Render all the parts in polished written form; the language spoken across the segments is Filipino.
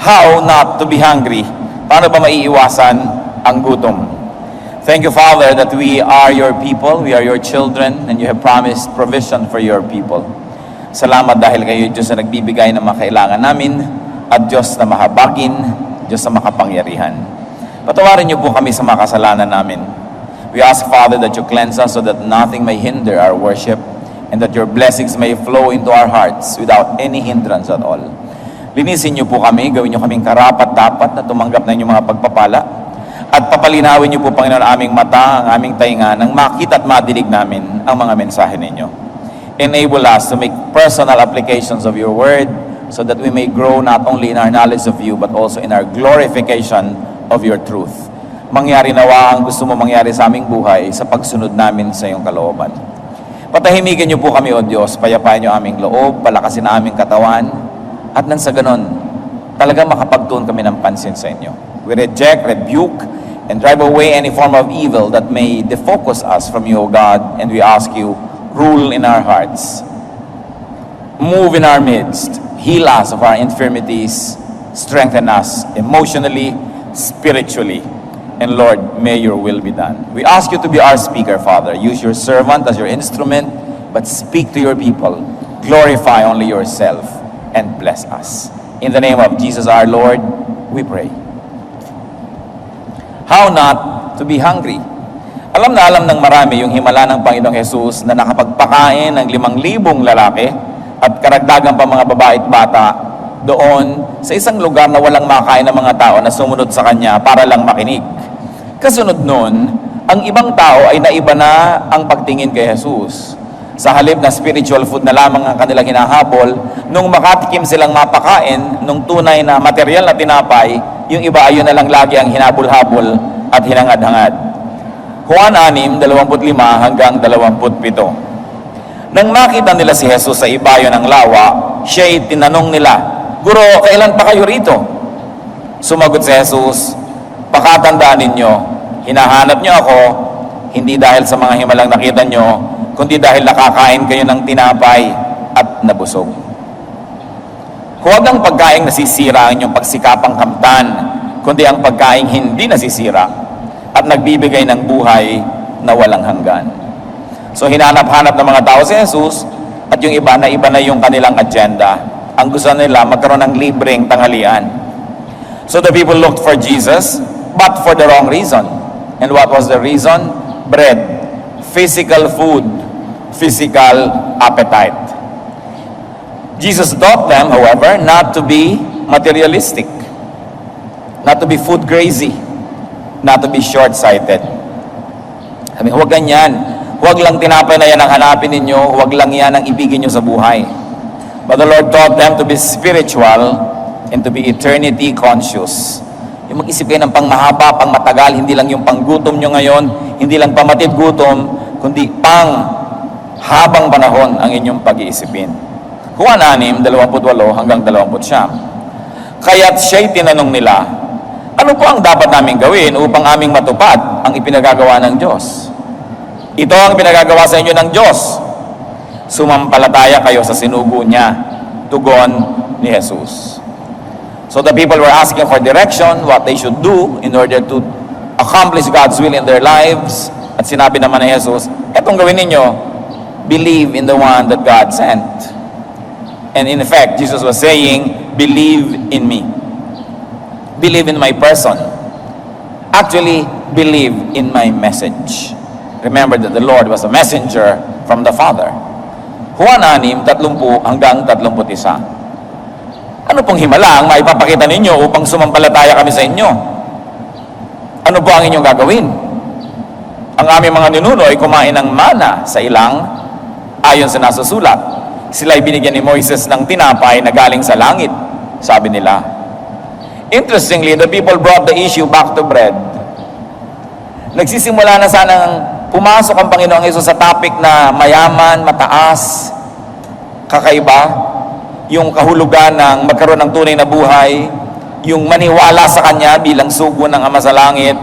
How not to be hungry? Paano ba maiiwasan ang gutom? Thank you, Father, that we are your people, we are your children, and you have promised provision for your people. Salamat dahil kayo, Diyos, na nagbibigay ng mga kailangan namin, at Diyos na mahabagin, Diyos na makapangyarihan. Patawarin niyo po kami sa mga kasalanan namin. We ask, Father, that you cleanse us so that nothing may hinder our worship, and that your blessings may flow into our hearts without any hindrance at all. Linisin niyo po kami, gawin niyo kaming karapat-dapat na tumanggap na inyong mga pagpapala, at papalinawin niyo po, Panginoon, aming mata, ang aming tainga, nang makita at madinig namin ang mga mensahe ninyo. Enable us to make personal applications of your word so that we may grow not only in our knowledge of you but also in our glorification of your truth. Mangyari nawa ang gusto mo mangyari sa aming buhay sa pagsunod namin sa iyong kalooban. Patahimikin niyo po kami, O Diyos, payapain niyo aming loob, palakasin na aming katawan, at nang sa ganon, talaga makapagtuon kami ng pansin sa inyo. We reject, rebuke, and drive away any form of evil that may defocus us from you, O God, and we ask you, rule in our hearts. Move in our midst. Heal us of our infirmities. Strengthen us emotionally, spiritually. And Lord, may your will be done. We ask you to be our speaker, Father. Use your servant as your instrument, but speak to your people. Glorify only yourself and bless us. In the name of Jesus our Lord, we pray. How not to be hungry? Alam na alam ng marami yung himala ng Panginoong Jesus na nakapagpakain ng 5,000 lalaki at karagdagan pa mga babae at bata doon sa isang lugar na walang makain ng mga tao na sumunod sa Kanya para lang makinig. Kasunod nun, ang ibang tao ay naiba na ang pagtingin kay Jesus. Sa halip na spiritual food na lamang ang kanilang hinahabol, nung makatikim silang mapakain, nung tunay na material na tinapay, yung iba ayun na lang lagi ang hinabol-habol at hinangad-hangad. Juan 6:25 hanggang 27. Nang makita nila si Jesus sa ibayo ng lawa, siya'y tinanong nila, "Guro, kailan pa kayo rito?" Sumagot si Jesus, "Pakatandaan ninyo, hinahanap niyo ako, hindi dahil sa mga himalang nakita niyo, kundi dahil nakakain kayo ng tinapay at nabusog. Huwag ang pagkaing nasisira ang inyong pagsikapang kamtan, kundi ang pagkaing hindi nasisira at nagbibigay ng buhay na walang hanggan." So hinanap-hanap ng mga tao si Jesus, at yung iba na yung kanilang agenda. Ang gusto nila magkaroon ng libreng tanghalian. So the people looked for Jesus, but for the wrong reason. And what was the reason? Bread, physical food, physical appetite. Jesus taught them, however, not to be materialistic, not to be food crazy, not to be short-sighted. Sabi, huwag ganyan. Huwag lang tinapay na yan ang hanapin ninyo, huwag lang yan ang ibigin nyo sa buhay. But the Lord taught them to be spiritual and to be eternity conscious. Yung mag-isip kayo ng pangmahaba, pangmatagal, hindi lang yung panggutom nyo ngayon, hindi lang pamatid gutom, kundi pang habang panahon ang inyong pag-iisipin. Juan 6:28 hanggang 29. Kaya't siya'y tinanong nila, "Ano po ang dapat namin gawin upang aming matupad ang ipinagagawa ng Diyos?" "Ito ang pinagagawa sa inyo ng Diyos. Sumampalataya kayo sa sinugo niya." Tugon ni Jesus. So the people were asking for direction, what they should do in order to accomplish God's will in their lives. At sinabi naman ni Jesus, etong gawin ninyo, believe in the one that God sent. And in effect, Jesus was saying, believe in me. Believe in my person. Actually, believe in my message. Remember that the Lord was a messenger from the Father. Juan 6:30 hanggang 31. Ano pong himala ang maipapakita ninyo upang sumampalataya kami sa inyo? Ano po ang inyong gagawin? Ang aming mga ninuno ay kumain ng mana sa ilang, ayon sa nasusulat. Sila'y binigyan ni Moises ng tinapay na galing sa langit, sabi nila. Interestingly, the people brought the issue back to bread. Nagsisimula na sanang pumasok ang Panginoong Hesus sa topic na mayaman, mataas, kakaiba, yung kahulugan ng magkaroon ng tunay na buhay, yung maniwala sa Kanya bilang sugo ng Ama sa Langit.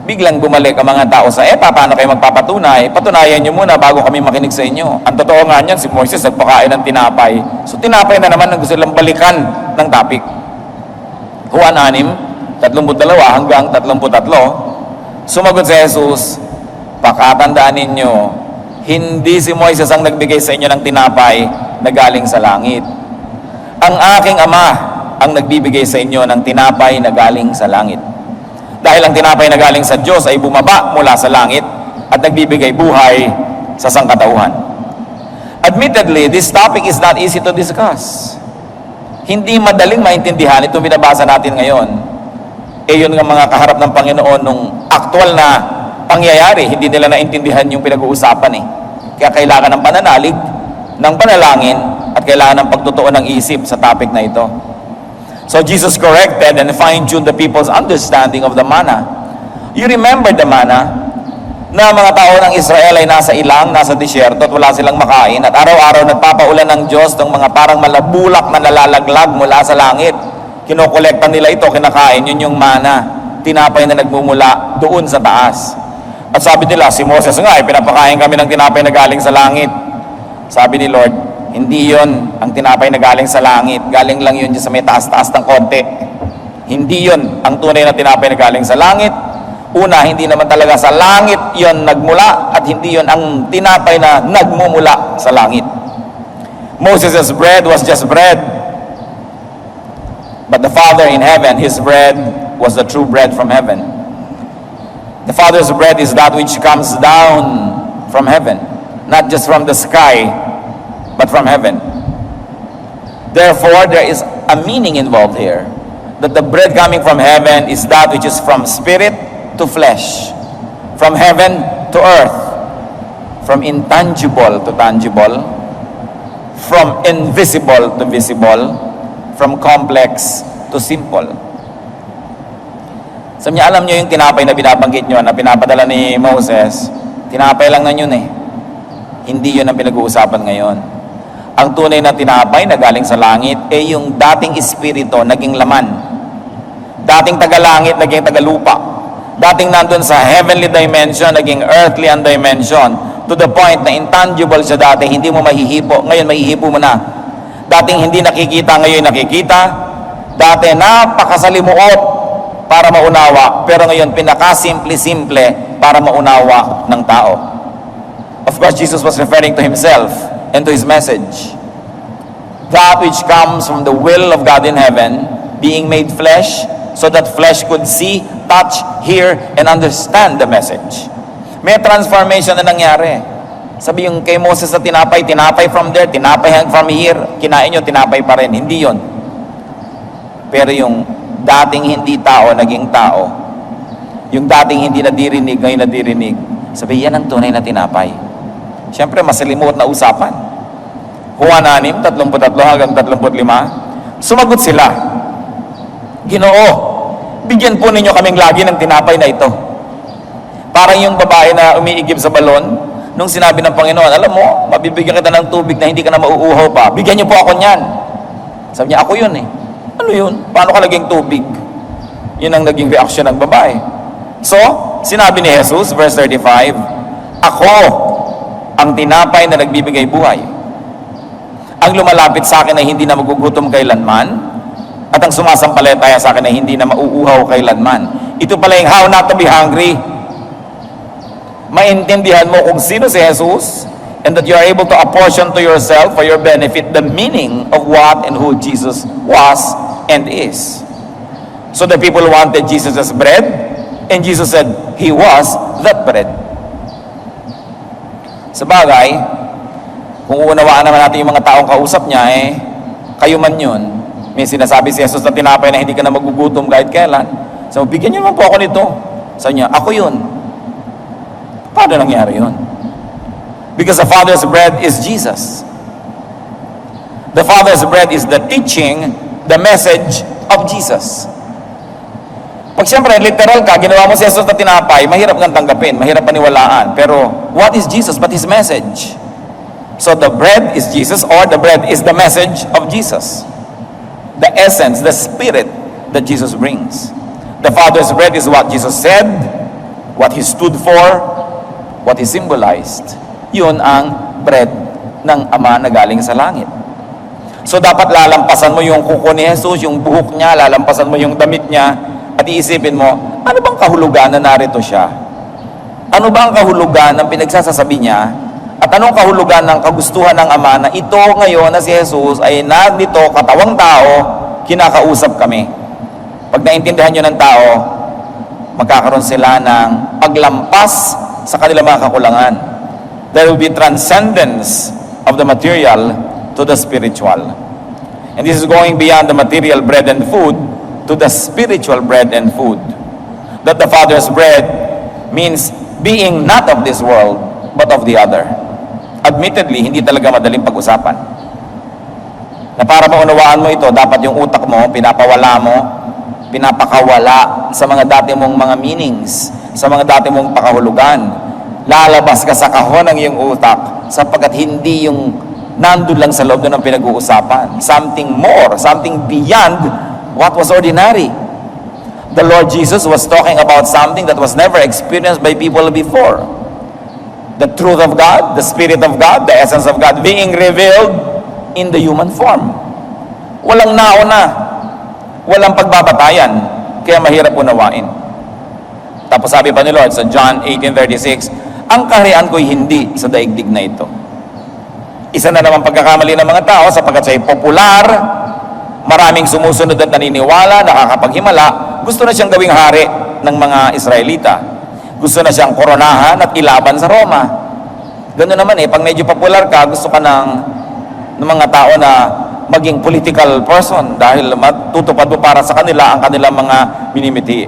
Biglang bumalik ang mga tao sa, paano kayo magpapatunay? Patunayan nyo muna bago kami makinig sa inyo. Ang totoo nga niyan, si Moises nagpakain ng tinapay. So tinapay na naman ang gusto nilang balikan ng topic. Juan 6:32 hanggang 33, sumagot si Jesus, pakatandaan ninyo, hindi si Moises ang nagbigay sa inyo ng tinapay na galing sa langit. Ang aking Ama ang nagbibigay sa inyo ng tinapay na galing sa langit. Dahil ang tinapay na galing sa Diyos ay bumaba mula sa langit at nagbibigay buhay sa sangkatauhan. Admittedly, this topic is not easy to discuss. Hindi madaling maintindihan itong binabasa natin ngayon. Yun nga mga kaharap ng Panginoon nung aktual na pangyayari, hindi nila naintindihan yung pinag-uusapan Kaya kailangan ng pananalig, ng panalangin, at kailangan ng pagtotoo ng isip sa topic na ito. So Jesus corrected and fine-tuned the people's understanding of the manna. You remember the manna? Na mga tao ng Israel ay nasa ilang, nasa disyerto at wala silang makain at araw-araw nagpapaulan ng Diyos ng mga parang malabulak na nalalaglag mula sa langit. Kinokolekta nila ito, kinakain, yun yung mana, tinapay na nagmumula doon sa taas. At sabi nila, si Moses nga, pinapakain kami ng tinapay na galing sa langit. Sabi ni Lord, hindi yun ang tinapay na galing sa langit, galing lang yun sa may taas-taas ng konti. Hindi yun ang tunay na tinapay na galing sa langit. Una, hindi naman talaga sa langit yon nagmula at hindi yon ang tinapay na nagmumula sa langit. Moses' bread was just bread. But the Father in heaven, His bread was the true bread from heaven. The Father's bread is that which comes down from heaven, not just from the sky, but from heaven. Therefore, there is a meaning involved here, that the bread coming from heaven is that which is from spirit to flesh, from heaven to earth, from intangible to tangible, from invisible to visible, from complex to simple. So niya, alam niyo yung tinapay na binabanggit niyo na pinapadala ni Moses, tinapay lang na yun Hindi yun ang pinag-uusapan ngayon. Ang tunay na tinapay na galing sa langit ay yung dating espiritu naging laman. Dating taga-langit naging taga-lupa. Dating nandun sa heavenly dimension, naging earthly ang dimension, to the point na intangible siya dati, hindi mo mahihipo, ngayon mahihipo mo na. Dating hindi nakikita, ngayon nakikita. Dati napakasalimuot para maunawa, pero ngayon pinakasimple-simple para maunawa ng tao. Of course, Jesus was referring to Himself and to His message. That which comes from the will of God in heaven, being made flesh, so that flesh could see, touch, hear, and understand the message. May transformation na nangyari. Sabi yung kay Moses na tinapay from there, tinapay from here, kinain nyo, tinapay pa rin. Hindi yon. Pero yung dating hindi tao, naging tao. Yung dating hindi nadirinig, ngayon nadirinig. Sabi, yan ang tunay na tinapay. Siyempre, masalimuot na usapan. Juan 6:33 hanggang 35. Sumagot sila, Ginoo, bigyan po ninyo kaming lagi ng tinapay na ito. Parang yung babae na umiigib sa balon, nung sinabi ng Panginoon, alam mo, mabibigyan kita ng tubig na hindi ka na mauuhaw pa. Bigyan niyo po ako niyan. Sabi niya, ako yun Ano yun? Paano ka naging tubig? Yun ang naging reaksyon ng babae. So, sinabi ni Jesus, verse 35, ako ang tinapay na nagbibigay buhay. Ang lumalapit sa akin ay hindi na magugutom kailanman, at ang sumasampalataya sa akin ay hindi na mauuhaw kailanman. Ito pala yung how not to be hungry. Maintindihan mo kung sino si Jesus, and that you are able to apportion to yourself for your benefit the meaning of what and who Jesus was and is. So the people wanted Jesus as bread, and Jesus said, He was that bread. Sabagay, kung uunawaan naman natin yung mga taong kausap niya, kayo man yun. May sinasabi si Jesus na tinapay na hindi ka na magugutom kahit kailan. So, bigyan niyo naman po ako nito. Sabi niya, ako yun. Paano nangyari yun? Because the Father's bread is Jesus. The Father's bread is the teaching, the message of Jesus. Pag siyempre, literal ka, ginawa mo si Jesus na tinapay, mahirap kang tanggapin, mahirap paniwalaan. Pero, what is Jesus but His message? So, the bread is Jesus, or the bread is the message of Jesus. The essence, the spirit that Jesus brings. The Father's bread is what Jesus said, what He stood for, what He symbolized. Yun ang bread ng Ama na galing sa langit. So dapat lalampasan mo yung kuko ni Jesus, yung buhok niya, lalampasan mo yung damit niya, at iisipin mo, ano bang kahulugan na narito siya? Ano ba ang kahulugan ng pinagsasasabi niya? At anong kahulugan ng kagustuhan ng Ama na ito ngayon na si Jesus ay nandito, katawang tao, kinakausap kami? Pag naintindihan nyo ng tao, magkakaroon sila ng paglampas sa kanilang mga kakulangan. There will be transcendence of the material to the spiritual. And this is going beyond the material bread and food to the spiritual bread and food. That the Father's bread means being not of this world, but of the other. Admittedly, hindi talaga madaling pag-usapan. Na para maunawaan mo ito, dapat yung utak mo, pinapawala mo, pinapakawala sa mga dati mong mga meanings, sa mga dati mong pakahulugan. Lalabas ka sa kahon ng iyong utak sapagkat hindi yung nandun lang sa loob ng pinag-uusapan. Something more, something beyond what was ordinary. The Lord Jesus was talking about something that was never experienced by people before. The truth of God, the Spirit of God, the essence of God being revealed in the human form. Walang nauna, walang pagbabatayan, kaya mahirap unawain. Tapos sabi pa ni Lord sa John 18:36, ang kaharian ko'y hindi sa daigdig na ito. Isa na naman pagkakamali ng mga tao sapagkat siya'y popular, maraming sumusunod at naniniwala, nakakapaghimala, gusto na siyang gawing hari ng mga Israelita. Gusto na siyang koronahan at ilaban sa Roma. Ganoon naman pag medyo popular ka, gusto ka ng mga tao na maging political person dahil matutupad mo para sa kanila ang kanilang mga minimiti.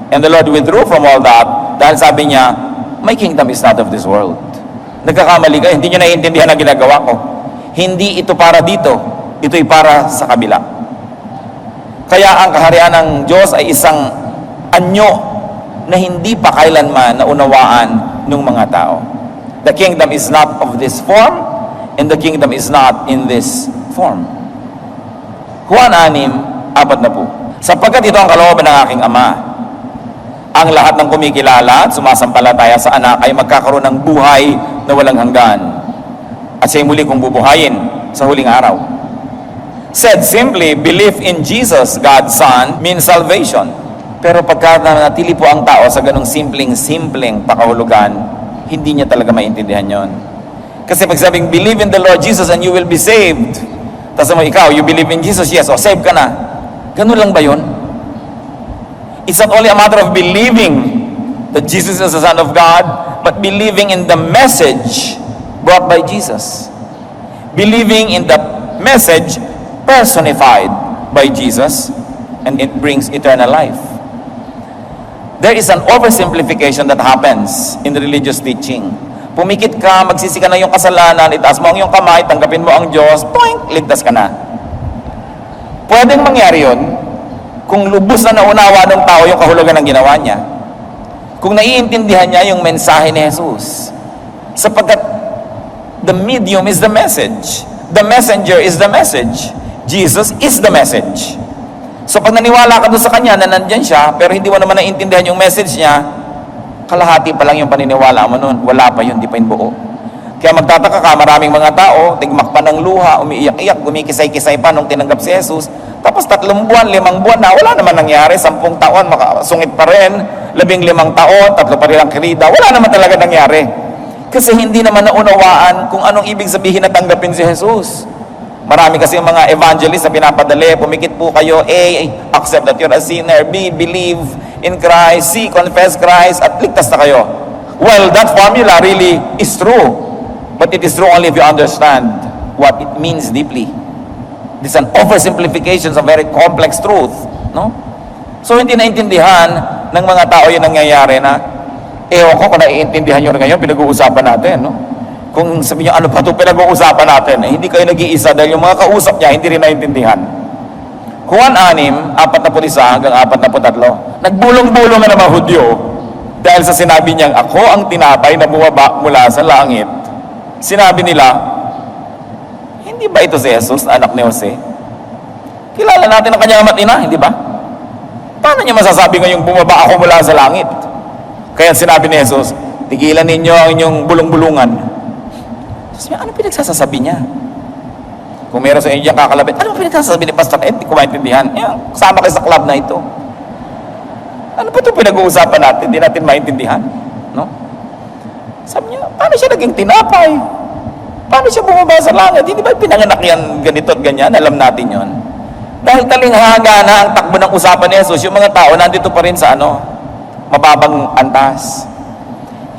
And the Lord withdrew from all that dahil sabi niya, my kingdom is not of this world. Nagkakamali ka, hindi nyo naiintindihan ang ginagawa ko. Hindi ito para dito, ito'y para sa kabila. Kaya ang kaharian ng Diyos ay isang anyo na hindi pa kailanman naunawaan ng mga tao. The kingdom is not of this form, and the kingdom is not in this form. Juan 6:40. Sapagkat ito ang kalooban ng aking Ama, ang lahat ng kumikilala at sumasampalataya sa anak ay magkakaroon ng buhay na walang hanggan. At siya'y muli kong bubuhayin sa huling araw. Said simply, belief in Jesus, God's Son, means salvation. Pero pagka nanatili po ang tao sa ganong simpleng pakahulugan, hindi niya talaga maintindihan yon. Kasi pag sabing, believe in the Lord Jesus and you will be saved. Tapos mo, ikaw, you believe in Jesus, yes, o save ka na. Ganun lang ba yun? It's not only a matter of believing that Jesus is the Son of God, but believing in the message brought by Jesus. Believing in the message personified by Jesus, and it brings eternal life. There is an oversimplification that happens in the religious teaching. Pumikit ka, magsisi ka na yung kasalanan, itaas mo ang iyong kamay, tanggapin mo ang Diyos, toink, ligtas ka na. Pwedeng mangyari yun kung lubos na naunawa ng tao yung kahulugan ng ginawa niya. Kung naiintindihan niya yung mensahe ni Jesus. Sapagkat the medium is the message. The messenger is the message. Jesus is the message. So pag naniwala ka doon sa kanya na nandyan siya, pero hindi mo naman naiintindihan yung message niya, kalahati pa lang yung paniniwala mo noon. Wala pa yun, di pa yung buo. Kaya magtataka ka, maraming mga tao, tigmak pa ng luha, umiiyak-iyak, gumikisay-kisay pa nung tinanggap si Jesus. Tapos 3 buwan, 5 buwan na, wala naman nangyari. 10 taon, makasungit pa rin. 15 taon, 3 pa rin ang kirida. Wala naman talaga nangyari. Kasi hindi naman naunawaan kung anong ibig sabihin na tanggapin si Jesus. Marami kasi yung mga evangelists na pinapadali, pumikit po kayo, A, accept that you're a sinner, B, believe in Christ, C, confess Christ, at ligtas na kayo. Well, that formula really is true, but it is true only if you understand what it means deeply. It's an oversimplification of a very complex truth, no? So, hindi naintindihan ng mga tao yung nangyayari na, ewan ko kung naiintindihan nyo ngayon, pinag-uusapan natin, no? Kung sabi niyo, ano pa ito pinag-uusapan natin? Hindi kayo nag-iisa dahil yung mga kausap niya, hindi rin naintindihan. Juan 6:41 hanggang 43. Nagbulong-bulong na mga Hudyo dahil sa sinabi niyang, ako ang tinapay na bumaba mula sa langit. Sinabi nila, hindi ba ito si Jesus, anak ni Jose? Kilala natin ang kanyang ama't ina, hindi ba? Paano niya masasabi ngayong bumaba ako mula sa langit? Kaya sinabi ni Jesus, tigilan ninyo ang inyong bulong-bulungan. Ano pinagsasasabi niya? Kung meron sa inyo kakalabit, ano pinagsasabi ni Pastor Ed? Hindi ko maintindihan. Yan, kasama kayo sa club na ito. Ano ba ito pinag-uusapan natin? Hindi natin maintindihan. No? Sabi niya, paano siya naging tinapay? Paano siya bumaba sa langit? Hindi ba pinanganak yan ganito at ganyan? Alam natin yon. Dahil talinghaga na ang takbo ng usapan ni Jesus, yung mga tao nandito pa rin sa mababang antas.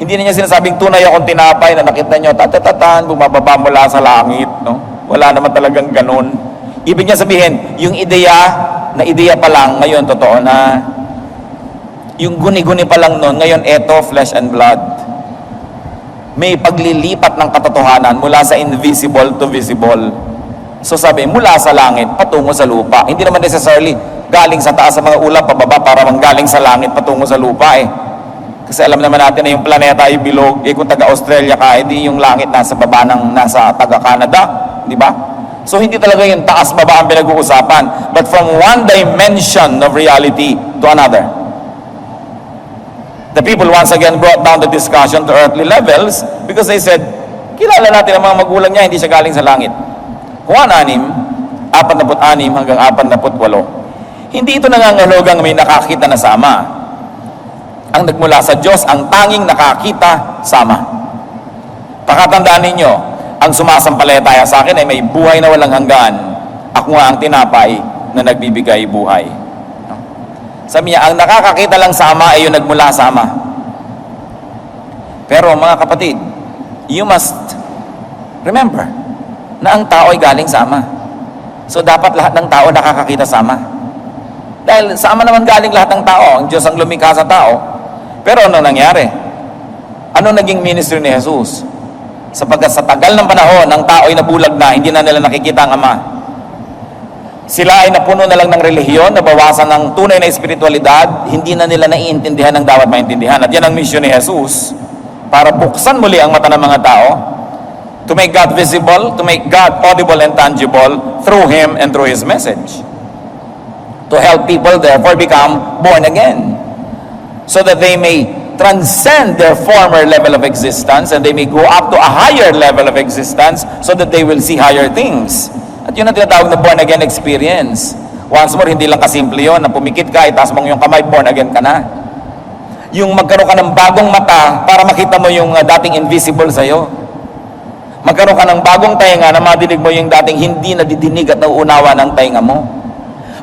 Hindi na niya sinasabing tunay akong tinapay na nakita niyo, tatatatan, bumababa mula sa langit. No? Wala naman talagang ganun. Ibig niya sabihin, yung ideya pa lang, ngayon totoo na. Yung guni-guni pa lang nun, ngayon eto, flesh and blood. May paglilipat ng katotohanan mula sa invisible to visible. So sabi, mula sa langit, patungo sa lupa. Hindi naman necessarily galing sa taas sa mga ulap, pababa, para manggaling sa langit, patungo sa lupa eh. Kasi alam naman natin na yung planeta ay bilog. Kung taga-Australia ka, hindi yung langit nasa baba ng nasa taga-Canada. Di ba? So hindi talaga yung taas-baba ang pinag-uusapan. But from one dimension of reality to another. The people once again brought down the discussion to earthly levels because they said, kilala natin ang mga magulang niya, hindi siya galing sa langit. Juan 6, 46 hanggang 48. Hindi ito nangangahulugang may nakakita na sama. Ang nagmula sa Diyos, ang tanging nakakita sama. Pakatandaan ninyo, ang sumasampalataya sa akin ay may buhay na walang hanggan. Ako nga ang tinapay na nagbibigay buhay. Sabi niya, ang nakakakita lang sa Ama ay yung nagmula sa Ama. Pero mga kapatid, you must remember na ang tao ay galing sa Ama. So dapat lahat ng tao nakakakita sa Ama. Dahil sa Ama naman galing lahat ng tao. Ang Diyos ang lumikha sa tao. Pero ano nangyari? Ano naging ministry ni Jesus? Sapagkat sa tagal ng panahon, ang tao ay nabulag na, hindi na nila nakikita ang Ama. Sila ay napuno na lang ng relihiyon, nabawasan ng tunay na espiritualidad, hindi na nila naiintindihan ang dapat maintindihan. At yan ang mission ni Jesus, para buksan muli ang mata ng mga tao, to make God visible, to make God audible and tangible through Him and through His message. To help people therefore become born again, so that they may transcend their former level of existence and they may go up to a higher level of existence so that they will see higher things. At yun ang tinatawag na born again experience. Once more, hindi lang kasimple yun, na pumikit ka, itaas mo yung kamay, born again ka na. Yung magkaroon ka ng bagong mata para makita mo yung dating invisible sa'yo. Magkaroon ka ng bagong tainga na madinig mo yung dating hindi nadidinig at nauunawa ng tainga mo.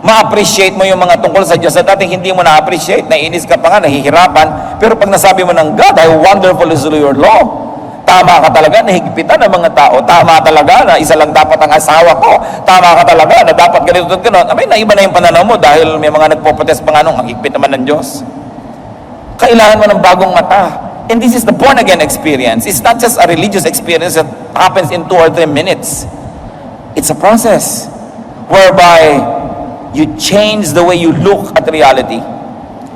Ma-appreciate mo yung mga tungkol sa Diyos na dating hindi mo na-appreciate, naiinis ka pa nga, nahihirapan, pero pag nasabi mo ng God, how wonderful is your law. Tama ka talaga, nahigpitan ng mga tao. Tama talaga na isa lang dapat ang asawa ko. Tama ka talaga na dapat ganito at gano'n. Abay, naiba na yung pananaw mo dahil may mga nagpo-protest pa nga nung ang higpit naman ng Diyos. Kailangan mo ng bagong mata. And this is the born again experience. It's not just a religious experience that happens in 2 or 3 minutes. It's a process whereby you change the way you look at reality.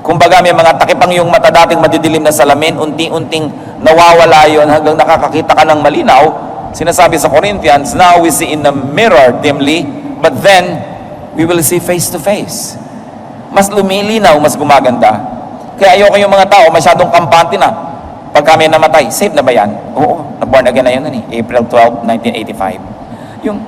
Kumbaga may mga takipang yung mata dating madidilim na salamin, unting-unting nawawala yon hanggang nakakakita ka ng malinaw. Sinasabi sa Corinthians, now we see in the mirror dimly, but then we will see face to face. Mas lumilinaw, mas gumaganda. Kaya ayoko yung mga tao masyadong kampante na. Pag kami namatay, save na ba yan? Oo, na-born again na yun, April 12, 1985. Yung,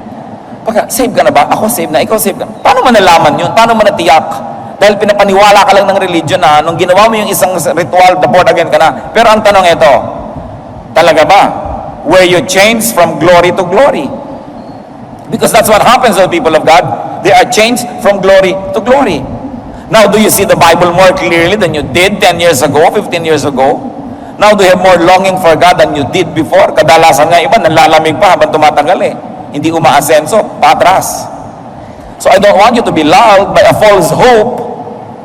pagka, save ka na ba? Ako save na, ikaw save ka. Paano mo nalaman yun? Paano mo natiyak? Dahil pinapaniwala ka lang ng religion na nung ginawa mo yung isang ritual, born again ka na. Pero ang tanong ito, talaga ba? Were you changed from glory to glory? Because that's what happens to the people of God. They are changed from glory to glory. Now, do you see the Bible more clearly than you did 10 years ago, 15 years ago? Now, do you have more longing for God than you did before? Kadalasan nga iba, nalalamig pa habang tumatagal eh. Hindi umaasenso, patras. So I don't want you to be lulled by a false hope.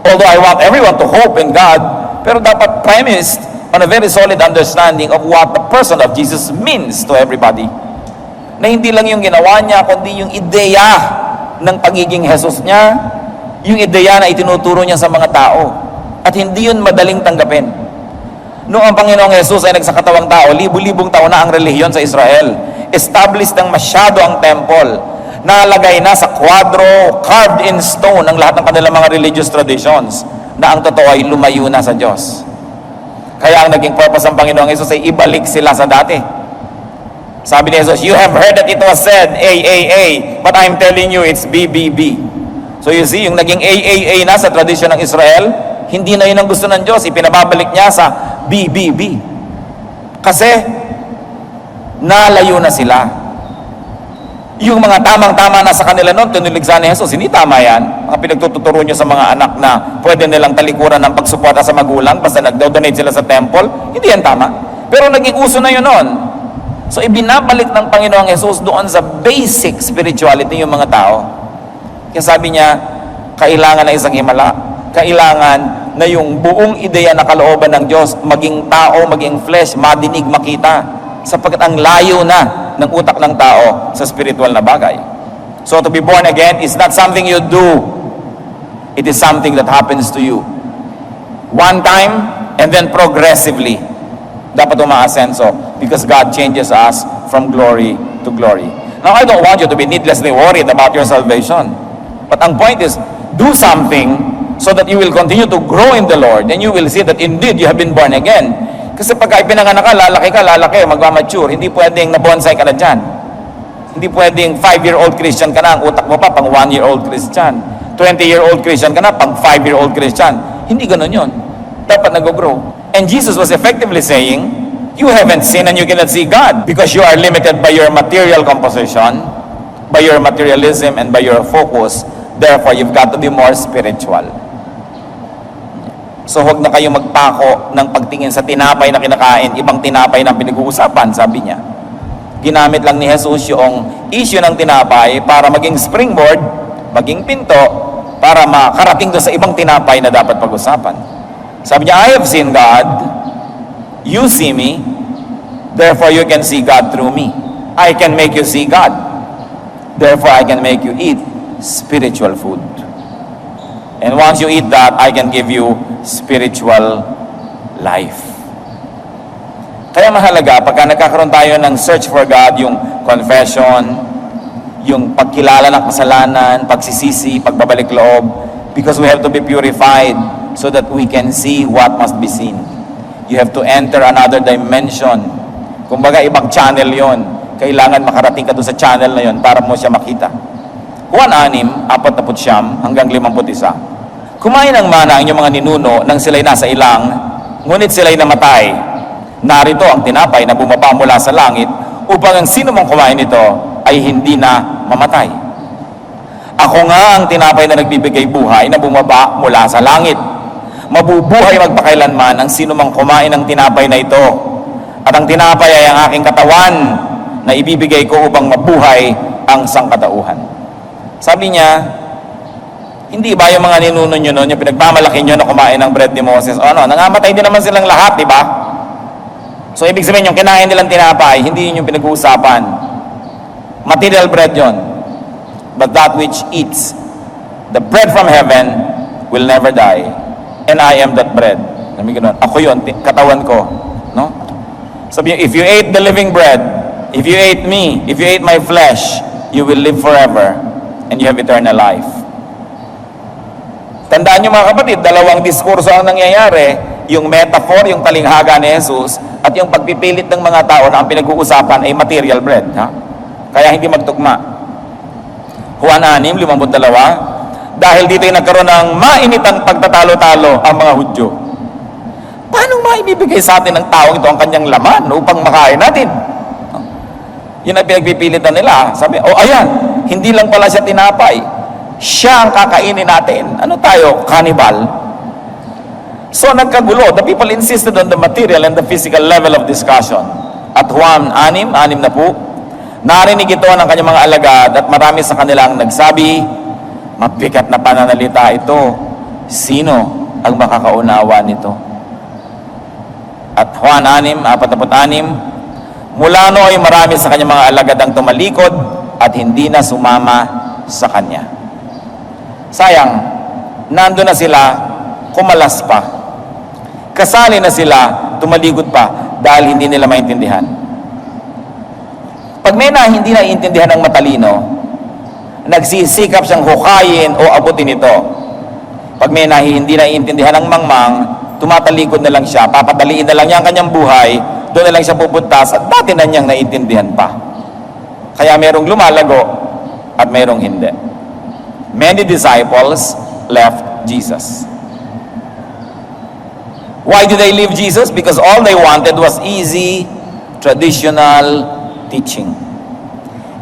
Although I want everyone to hope in God, pero dapat premised on a very solid understanding of what the person of Jesus means to everybody. Na hindi lang yung ginawa niya, kundi yung ideya ng pagiging Jesus niya, yung ideya na itinuturo niya sa mga tao. At hindi yun madaling tanggapin. Noong ang Panginoong Jesus ay nagsakatawang tao, libu-libong taon na ang relihiyon sa Israel. Established ng masyado ang temple. Nalagay na sa kwadro, carved in stone ang lahat ng kanilang mga religious traditions na ang totoo ay lumayo na sa Diyos. Kaya ang naging purpose ng Panginoong Jesus ay ibalik sila sa dati. Sabi ni Jesus, you have heard that it was said, A, but I'm telling you, it's B. So you see, yung naging A na sa tradisyon ng Israel, hindi na yun ang gusto ng Diyos. Ipinababalik niya sa B. Kasi, nalayo na sila. Yung mga tamang-tama na sa kanila noon, tinuligsa ni Jesus, hindi tama yan. Mga pinagtuturo nyo sa mga anak na pwede nilang talikuran ng pagsuporta sa magulang basta nag-donate sila sa temple, hindi yan tama. Pero naging uso na yun noon. So ibinabalik ng Panginoong Jesus doon sa basic spirituality yung mga tao. Kaya sabi niya, kailangan na isang himala. Kailangan na yung buong ideya na kalooban ng Diyos, maging tao, maging flesh, madinig, makita. Sapagkat ang layo na ng utak ng tao sa spiritual na bagay. So to be born again is not something you do. It is something that happens to you. One time and then progressively. Dapat umaasenso because God changes us from glory to glory. Now, I don't want you to be needlessly worried about your salvation. But ang point is, do something so that you will continue to grow in the Lord and you will see that indeed you have been born again. Kasi pagka ipinanganak ka, lalaki, magmamature. Hindi pwedeng na-bonsai ka na dyan. Hindi pwedeng 5-year-old Christian ka na, ang utak mo pa pang 1-year-old Christian. 20-year-old Christian ka na, pang 5-year-old Christian. Hindi ganun yun. Dapat nag-grow. And Jesus was effectively saying, you haven't seen and you cannot see God because you are limited by your material composition, by your materialism, and by your focus. Therefore, you've got to be more spiritual. So, huwag na kayong magpako ng pagtingin sa tinapay na kinakain, ibang tinapay na pinag-uusapan, sabi niya. Ginamit lang ni Jesus yung issue ng tinapay para maging springboard, maging pinto, para makarating doon sa ibang tinapay na dapat pag-usapan. Sabi niya, I have seen God, you see me, therefore you can see God through me. I can make you see God, therefore I can make you eat spiritual food. And once you eat that, I can give you spiritual life. Kaya mahalaga, pagka nagkakaroon tayo ng search for God, yung confession, yung pagkilala ng kasalanan, pagsisisi, pagbabalik loob, because we have to be purified so that we can see what must be seen. You have to enter another dimension. Kumbaga, ibang channel yon. Kailangan makarating ka doon sa channel na yon para mo siya makita. Juan 6, 49 hanggang 51. Kumain ng mana ang inyong mga ninuno nang sila'y nasa ilang, ngunit sila'y namatay. Narito ang tinapay na bumaba mula sa langit upang ang sino mang kumain nito ay hindi na mamatay. Ako nga ang tinapay na nagbibigay buhay na bumaba mula sa langit. Mabubuhay magpakailanman ang sino mang kumain ng tinapay na ito. At ang tinapay ay ang aking katawan na ibibigay ko upang mabuhay ang sangkatauhan. Sabi niya, hindi ba yung mga ninuno nyo noon, yung pinagmamalaki nyo na kumain ng bread ni Moses, o ano, nangamatay din naman silang lahat, di ba? So, ibig sabihin yung kinain nilang tinapay, hindi yun yung pinag-uusapan. Material bread yon. But that which eats the bread from heaven will never die. And I am that bread. Ako yun, katawan ko. No? Sabi niyo, if you ate the living bread, if you ate me, if you ate my flesh, you will live forever and you have eternal life. Tandaan niyo mga kapatid, dalawang diskurso ang nangyayari, yung metaphor, yung talinghaga ni Jesus, at yung pagpipilit ng mga tao na ang pinag-uusapan ay material bread. Ha? Kaya hindi magtugma. Juan 6, 52, dahil dito ay nagkaroon ng mainitang pagtatalo-talo ang mga Hudyo. Paano maibibigay sa atin ng taong ito ang kanyang laman upang makain natin? Yun ang pinagpipilitan nila. Sabi, ayan, hindi lang pala siya tinapay. Siya ang kakainin natin. Ano tayo? Cannibal? So nagkagulo. The people insisted on the material and the physical level of discussion. At Juan 6 na po, narinig ito ng kanyang mga alagad at marami sa kanilang nagsabi, mabigat na pananalita ito. Sino ang makakaunawa nito? At Juan 6, 46, mula nooy marami sa kanyang mga alagad ang tumalikod at hindi na sumama sa kanya. Sayang, nando na sila, kumalas pa. Kasali na sila, tumalikod pa dahil hindi nila maintindihan. Pag may hindi naiintindihan ng matalino, nagsisikap siyang hukayin o abutin ito. Pag may hindi naiintindihan ng mangmang, tumatalikod na lang siya, papadaliin na lang niya ang kanyang buhay doon na lang siya pupunta sa dati na niyang naiintindihan pa. Kaya merong lumalago at merong hindi. Many disciples left Jesus. Why did they leave Jesus? Because all they wanted was easy, traditional teaching.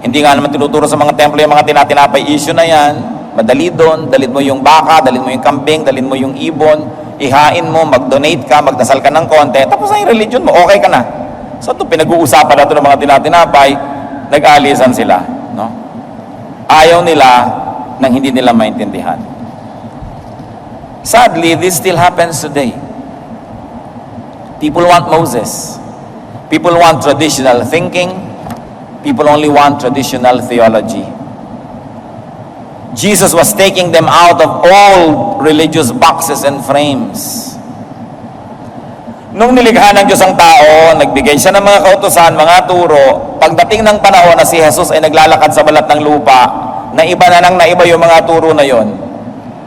Hindi nga naman tinuturo sa mga templo yung mga tinatinapay issue na yan. Madali doon, dalhin mo yung baka, dalhin mo yung kambing, dalhin mo yung ibon, ihain mo, mag-donate ka, magdasal ka ng konti, tapos na yung religion mo, okay ka na. So ito, pinag-uusapan na ito ng mga tinatinapay, nag-aalisan sila. No? Ayaw nila nang hindi nila maintindihan. Sadly, this still happens today. People want Moses. People want traditional thinking. People only want traditional theology. Jesus was taking them out of all religious boxes and frames. Nung nilikha ng Diyos ang tao, nagbigay siya ng mga kautusan, mga turo, pagdating ng panahon na si Jesus ay naglalakad sa balat ng lupa, naiba na nang naiba yung mga turo na yon.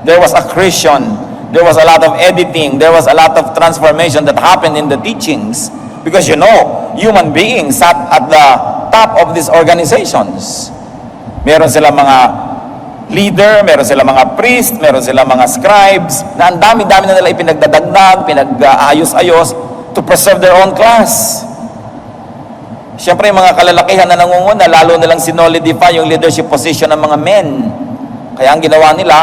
There was accretion, there was a lot of editing, there was a lot of transformation that happened in the teachings. Because human beings sat at the top of these organizations. Meron sila mga leader, meron sila mga priest, meron sila mga scribes, na ang dami-dami na nila ipinagdadagdag, pinag-ayos-ayos to preserve their own class. Siyempre, yung mga kalalakihan na nangunguna, lalo nilang sinolidify yung leadership position ng mga men. Kaya ang ginawa nila,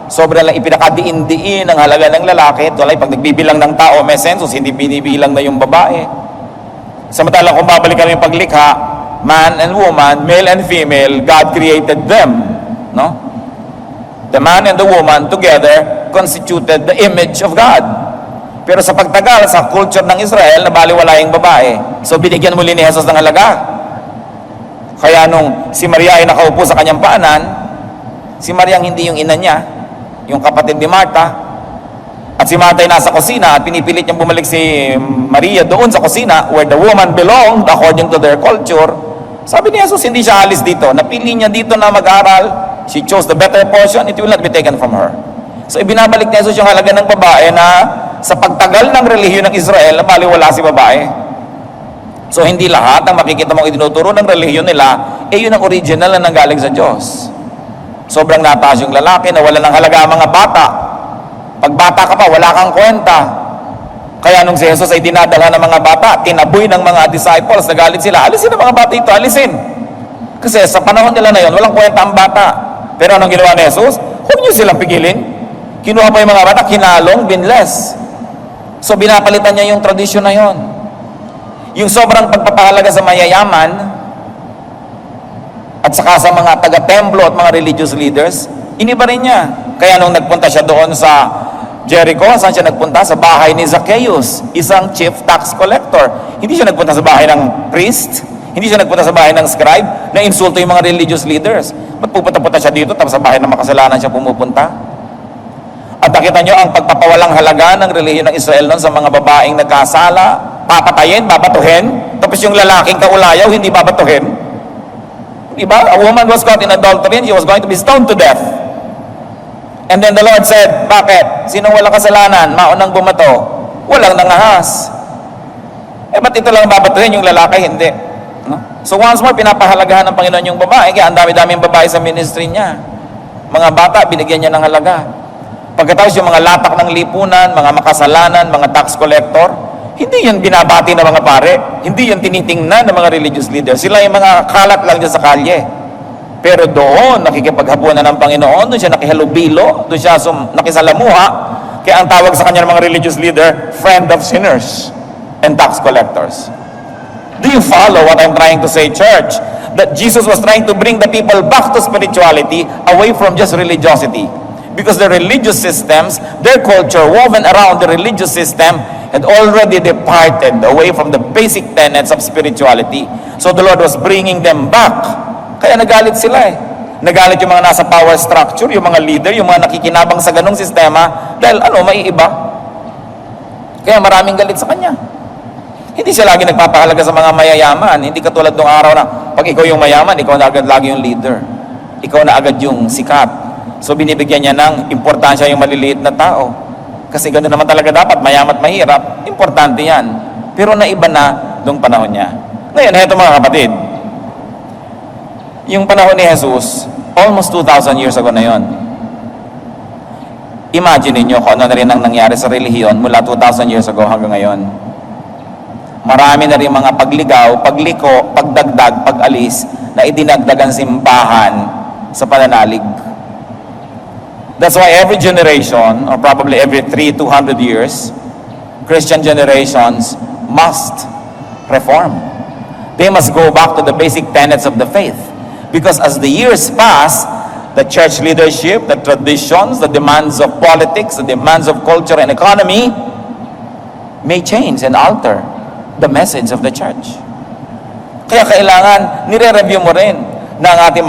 sobrang lang ipinakadiin-diin ang halaga ng lalaki. Tulad, pag nagbibilang ng tao, may census, hindi binibilang na yung babae. Samantalang kung babalikan yung paglikha, man and woman, male and female, God created them. No? The man and the woman together constituted the image of God. Pero sa pagtagal, sa culture ng Israel, nabaliwala yung babae. So binigyan muli ni Jesus ng halaga. Kaya nung si Maria ay nakaupo sa kanyang paanan, si Maria hindi yung ina niya, yung kapatid ni Martha, at si Martha ay nasa kusina at pinipilit niyang bumalik si Maria doon sa kusina where the woman belonged according to their culture. Sabi ni Jesus, hindi siya alis dito. Napili niya dito na mag-aral. She chose the better portion, it will not be taken from her. So ibinabalik ni Jesus yung halaga ng babae na sa pagtagal ng relihiyon ng Israel, maliwala si babae. So hindi lahat ng makikita mong itinuturo ng relihiyon nila, yun ang original na nanggaling sa Diyos. Sobrang nataas yung lalaki, nawala ng halaga ang mga bata. Pag bata ka pa, wala kang kwenta. Kaya nung si Jesus ay dinadala ng mga bata, tinaboy ng mga disciples, nagalit sila, alisin ang mga bata ito, alisin. Kasi sa panahon nila na yun, walang kwenta ang bata. Pero anong ginawa ni Jesus? Huwag niyo silang pigilin. Kinuha pa yung mga bata, kinalong, binless. So binapalitan niya yung tradisyon na yon. Yung sobrang pagpapahalaga sa mayayaman at saka sa mga taga-templo at mga religious leaders, iniba rin niya. Kaya nung nagpunta siya doon sa Jericho, saan siya nagpunta? Sa bahay ni Zacchaeus, isang chief tax collector. Hindi siya nagpunta sa bahay ng priest, hindi siya nagpunta sa bahay ng scribe, na insulto yung mga religious leaders. Ba't pupunta-punta siya dito, tapos sa bahay ng makasalanan siya pumupunta? At nakita nyo ang pagpapawalang halaga ng relihiyon ng Israel noon sa mga babaeng nagkasala, papatayin, babatuhin, tapos yung lalaking kaulayaw, hindi babatuhin. Diba? A woman was caught in adultery and she was going to be stoned to death. And then the Lord said, bakit? Sinong walang kasalanan? Maunang bumato. Walang nangahas. Ba't ito lang babatuhin, yung lalaki hindi? No? So once more, pinapahalagahan ng Panginoon yung babae, kaya ang dami-daming babae sa ministry niya. Mga bata, binigyan niya ng halaga. Pagkatapos yung mga latak ng lipunan, mga makasalanan, mga tax collector, hindi yun binabati ng mga pare, hindi yun tinitingnan ng mga religious leaders. Sila yung mga kalat lang dyan sa kalye. Pero doon, nakikipaghapunan ng Panginoon, doon siya nakihalubilo, doon siya nakisalamuha, kaya ang tawag sa kanya ng mga religious leader, friend of sinners and tax collectors. Do you follow what I'm trying to say, church? That Jesus was trying to bring the people back to spirituality, away from just religiosity. Because the religious systems, their culture woven around the religious system, had already departed away from the basic tenets of spirituality. So the Lord was bringing them back. Kaya nagalit sila eh. Nagalit yung mga nasa power structure, yung mga leader, yung mga nakikinabang sa ganong sistema, dahil maiiba. Kaya maraming galit sa kanya. Hindi siya lagi nagpapahalaga sa mga mayayaman. Hindi katulad nung araw na, pag ikaw yung mayaman, ikaw na agad lagi yung leader. Ikaw na agad yung sikat. So binibigyan niya ng importansya yung maliliit na tao. Kasi ganoon naman talaga dapat, mayaman at mahirap, importante yan. Pero naiba na nung panahon niya. Ngayon, heto mga kapatid, yung panahon ni Jesus, almost 2,000 years ago na yon. Imagine niyo kung ano na rin ang nangyari sa relihiyon mula 2,000 years ago hanggang ngayon. Marami na rin mga pagligaw, pagliko, pagdagdag, pag-alis na idinagdagan simbahan sa pananalig. That's why every generation, or probably every 200 years, Christian generations must reform. They must go back to the basic tenets of the faith. Because as the years pass, the church leadership, the traditions, the demands of politics, the demands of culture and economy may change and alter the message of the church. Kaya kailangan nire-review mo rin ng ating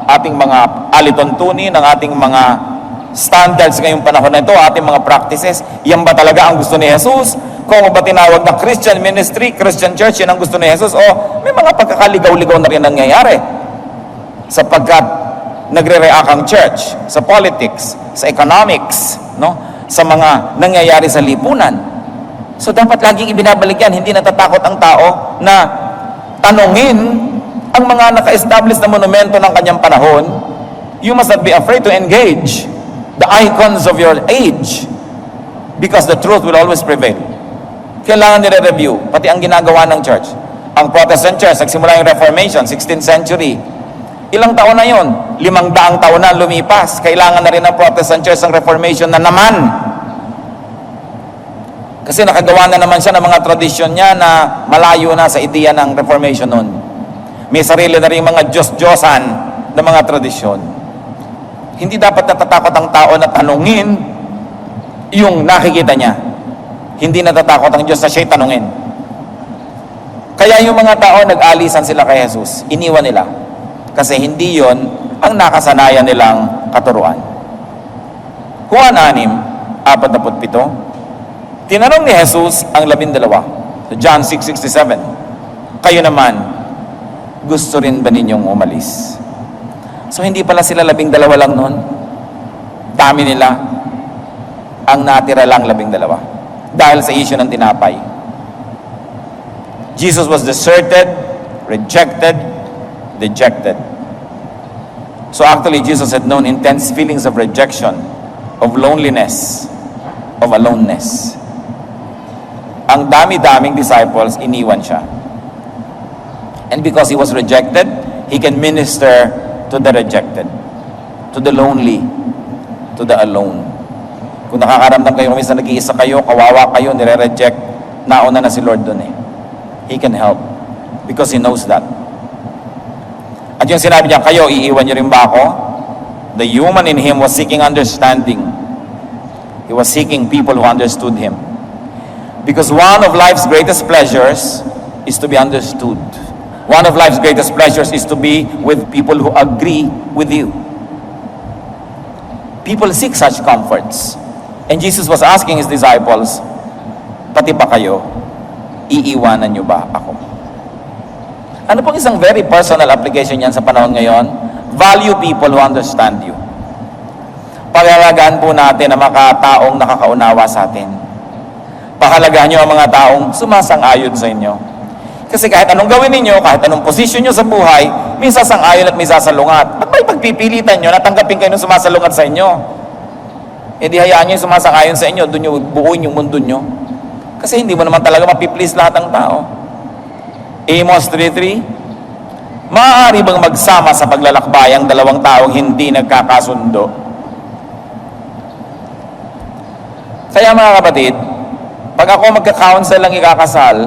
ating mga alituntunin, ng ating mga standards ngayong panahon na ito, ating mga practices. Yan ba talaga ang gusto ni Jesus? Kung ba tinawag na Christian ministry, Christian church, yan ang gusto ni Jesus? O may mga pagkakaligaw-ligaw na rin nangyayari sapagkat nagre-react ang church sa politics, sa economics, no? Sa mga nangyayari sa lipunan. So dapat laging ibinabalik yan. Hindi natatakot ang tao na tanungin ang mga naka-establish na monumento ng kanyang panahon. You must not be afraid to engage the icons of your age because the truth will always prevail. Kailangan nire-review, pati ang ginagawa ng church. Ang Protestant Church, nagsimula yung Reformation, 16th century. Ilang taon na yon? 500 taon na lumipas. Kailangan na rin ng Protestant Church ang Reformation na naman. Kasi nakagawa na naman siya ng mga tradisyon niya na malayo na sa ideya ng Reformation noon. May sarili na rin mga Diyos-Diyosan na mga tradisyon. Hindi dapat natatakot ang tao na tanungin yung nakikita niya. Hindi natatakot ang Diyos na siya'y tanungin. Kaya yung mga tao, nag-alisan sila kay Jesus. Iniwan nila. Kasi hindi yon ang nakasanayan nilang katuruan. Juan 6:47. Tinanong ni Jesus ang 12. So John 6:67. Kayo naman, gusto rin ba ninyong umalis? So hindi pala sila 12 lang noon. Dami nila. Ang natira lang 12. Dahil sa issue ng tinapay. Jesus was deserted, rejected, dejected. So actually, Jesus had known intense feelings of rejection, of loneliness, of aloneness. Ang dami-daming disciples, iniwan siya. And because he was rejected, he can minister to the rejected, to the lonely, to the alone. Kung nakakaramdam kayo, minsan nag-iisa kayo, kawawa kayo, nire-reject, nauna na si Lord doon eh. He can help because He knows that. At yung sinabi niya, kayo, iiwan niyo rin ba ako? The human in Him was seeking understanding. He was seeking people who understood Him. Because one of life's greatest pleasures is to be understood. One of life's greatest pleasures is to be with people who agree with you. People seek such comforts. And Jesus was asking His disciples, pati ba kayo, iiwanan niyo ba ako? Ano pong isang very personal application yan sa panahon ngayon? Value people who understand you. Paghalagahan po natin ang mga taong nakakaunawa sa atin. Pahalagahan niyo ang mga taong sumasang-ayon sa inyo. Kasi kahit anong gawin ninyo, kahit anong posisyon nyo sa buhay, may sasang-ayon at may sasalungat. Ba't may pagpipilitan nyo na tanggapin kayo ng sumasalungat sa inyo? E di hayaan nyo yung sumasang-ayon sa inyo, doon nyo buuin yung mundo nyo. Kasi hindi mo naman talaga mapiplease lahat ng tao. Amos 3:3, maaari bang magsama sa paglalakbay ang dalawang taong hindi nagkakasundo? Kaya mga kapatid, pag ako magka-counsel lang ikakasal,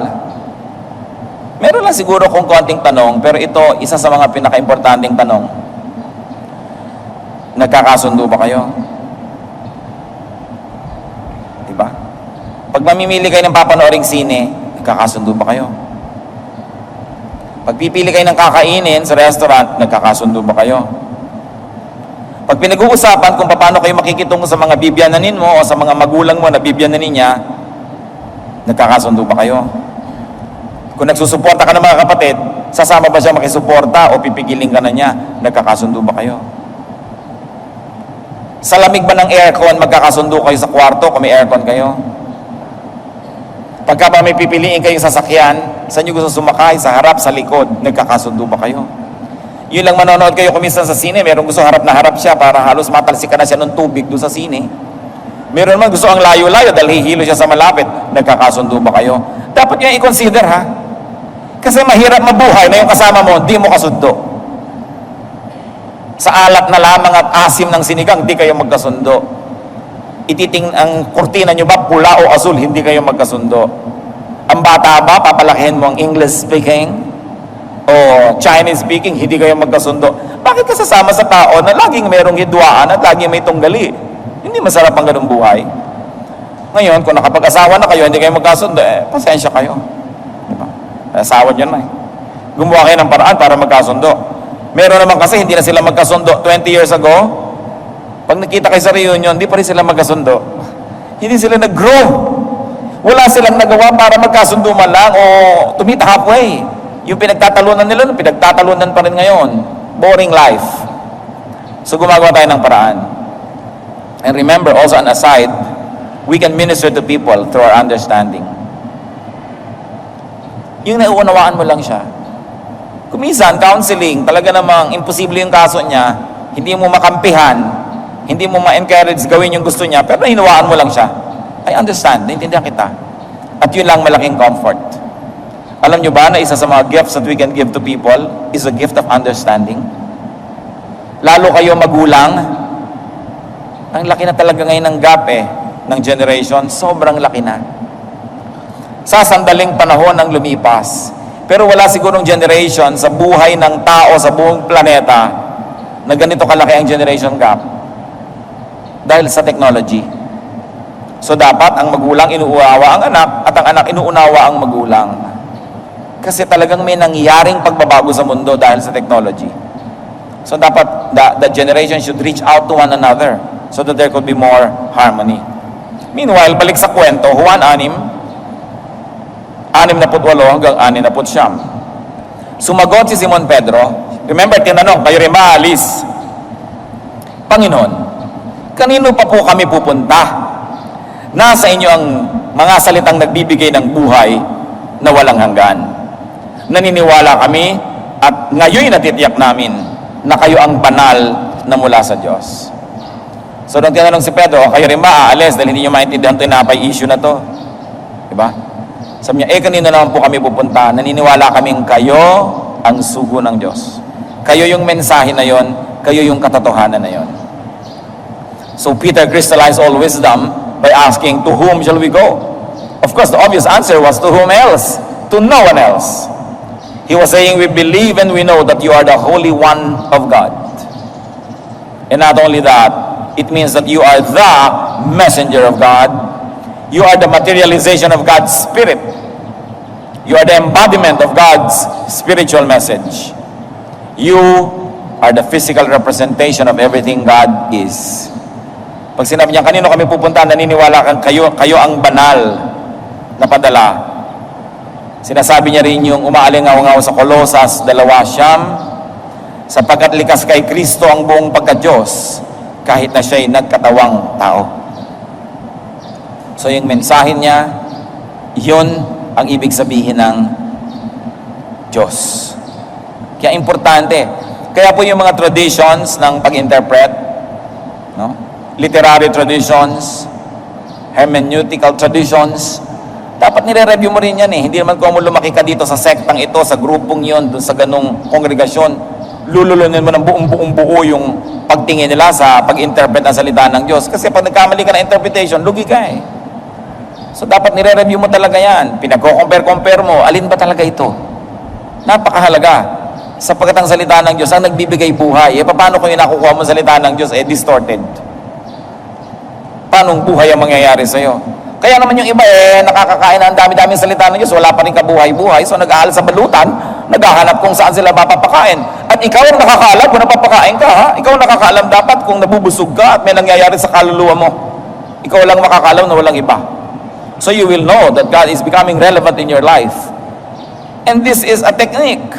meron lang siguro kung konting tanong, pero ito, isa sa mga pinaka-importanting tanong. Nagkakasundo ba kayo? Diba? Pag mamimili kayo ng papanooring sine, nagkakasundo ba kayo? Pag pipili kayo ng kakainin sa restaurant, nagkakasundo ba kayo? Pag pinag-uusapan kung paano kayo makikitungo sa mga bibiyananin mo o sa mga magulang mo na bibiyananin niya, nagkakasundo ba kayo? Kung nagsusuporta ka ng mga kapatid, sasama ba siya makisuporta o pipigilin ka na niya? Nagkakasundo ba kayo? Sa lamig ba ng aircon, magkakasundo kayo sa kwarto kung may aircon kayo? Pagka ba may pipiliin kayong sasakyan, saan nyo gusto sumakay? Sa harap, sa likod? Nagkakasundo ba kayo? Yun lang manonood kayo kuminsan sa sine, meron gusto harap na harap siya para halos matalsikan na siya ng tubig doon sa sine. Meron man gusto ang layo-layo dahil hihilo siya sa malapit. Nagkakasundo ba kayo? Dapat nyo i-consider, ha? Kasi mahirap mabuhay na yung kasama mo, di mo kasundo. Sa alat na lamang at asim ng sinigang, di kayo magkasundo. Ang kurtina nyo ba, pula o asul, hindi kayo magkasundo. Ang bata ba, papalakihin mo ang English speaking o Chinese speaking, hindi kayo magkasundo. Bakit ka sasama sa tao na laging merong hidwaan at laging may tunggali? Hindi masarap ang ganung buhay. Ngayon, kung nakapag-asawa na kayo, hindi kayo magkasundo, pasensya kayo. Diba? Asawa nyo na gumawa kayo ng paraan para magkasundo. Meron naman kasi hindi na sila magkasundo 20 years ago. Pag nakita kayo sa reunion, di pa rin sila magkasundo. Hindi sila nag-grow. Wala silang nagawa para magkasundo man lang o to meet halfway. Yung pinagtatalunan nila, pinagtatalunan pa rin ngayon. Boring life. So gumagawa tayo ng paraan. And remember, also an aside, we can minister to people through our understanding. Yung nauunawaan mo lang siya. Kuminsan, counseling, talaga namang imposible yung kaso niya, hindi mo makampihan, hindi mo ma-encourage gawin yung gusto niya, pero hinawaan mo lang siya. I understand, naintindihan kita. At yun lang malaking comfort. Alam nyo ba na isa sa mga gifts that we can give to people is a gift of understanding? Lalo kayo magulang, ang laki na talaga ngayon ng gap ng generation, sobrang laki na. Sa sandaling panahon ang lumipas. Pero wala sigurong generation sa buhay ng tao sa buong planeta na ganito kalaki ang generation gap. Dahil sa technology. So dapat ang magulang inuunawa ang anak at ang anak inuunawa ang magulang. Kasi talagang may nangyaring pagbabago sa mundo dahil sa technology. So dapat the generation should reach out to one another so that there could be more harmony. Meanwhile, balik sa kwento, Juan 6:68 hanggang 69. Sumagot si Simon Pedro. Remember, tinanong, kayo rin ba alis? Panginoon, kanino pa po kami pupunta? Nasa inyo ang mga salitang nagbibigay ng buhay na walang hanggan. Naniniwala kami at ngayon natitiyak namin na kayo ang banal na mula sa Diyos. So nung tinanong si Pedro, kayo rin ba aalis dahil hindi nyo maintindihan ito tinapay issue na to? Diba? Sabi niya, kanino naman po kami pupunta? Naniniwala kaming kayo ang sugo ng Diyos. Kayo yung mensahe na yon, kayo yung katotohanan na yon. So Peter crystallized all wisdom by asking, to whom shall we go? Of course, the obvious answer was to whom else? To no one else. He was saying, we believe and we know that you are the Holy One of God. And not only that, it means that you are the messenger of God. You are the materialization of God's Spirit. You are the embodiment of God's spiritual message. You are the physical representation of everything God is. Pag sinabi niya, kanino kami pupunta, naniniwala kang kayo ang banal na padala. Sinasabi niya rin yung umaalingaw-ngaw sa Kolosas 2:9, sapagkat likas kay Kristo ang buong pagka-Diyos, kahit na siya'y nagkatawang tao. So yung mensahe niya, yun ang ibig sabihin ng Diyos. Kaya importante. Kaya po yung mga traditions ng pag-interpret, no? Literary traditions, hermeneutical traditions, dapat nire-review mo rin yan Hindi naman kung mo lumaki ka dito sa sektang ito, sa grupong yon, doon sa ganung kongregasyon, lululunin mo ng buong buo yung pagtingin nila sa pag-interpret ng salita ng Diyos. Kasi pag nagkamali ka ng interpretation, lugi ka So dapat nire-review mo talaga yan. Pinagko-compare mo, alin ba talaga ito? Napakahalaga. Sapagkat ang salita ng Diyos ang nagbibigay buhay. Paano kung yung nakukuha mo salita ng Diyos distorted? Paano buhay ang mangyayari sa'yo? Kaya naman yung iba nakakakain na ang dami-daming salita ng Diyos, wala pa rin kabuhay-buhay, so nag-aaral sa balutan, naghahanap kung saan sila mapapakain. At ikaw ang nakakaalam kung napapakain ka, ha? Ikaw ang nakakaalam dapat kung nabubusog ka at may nangyayari sa kaluluwa mo. Ikaw lang makakaalam na walang iba. So you will know that God is becoming relevant in your life. And this is a technique.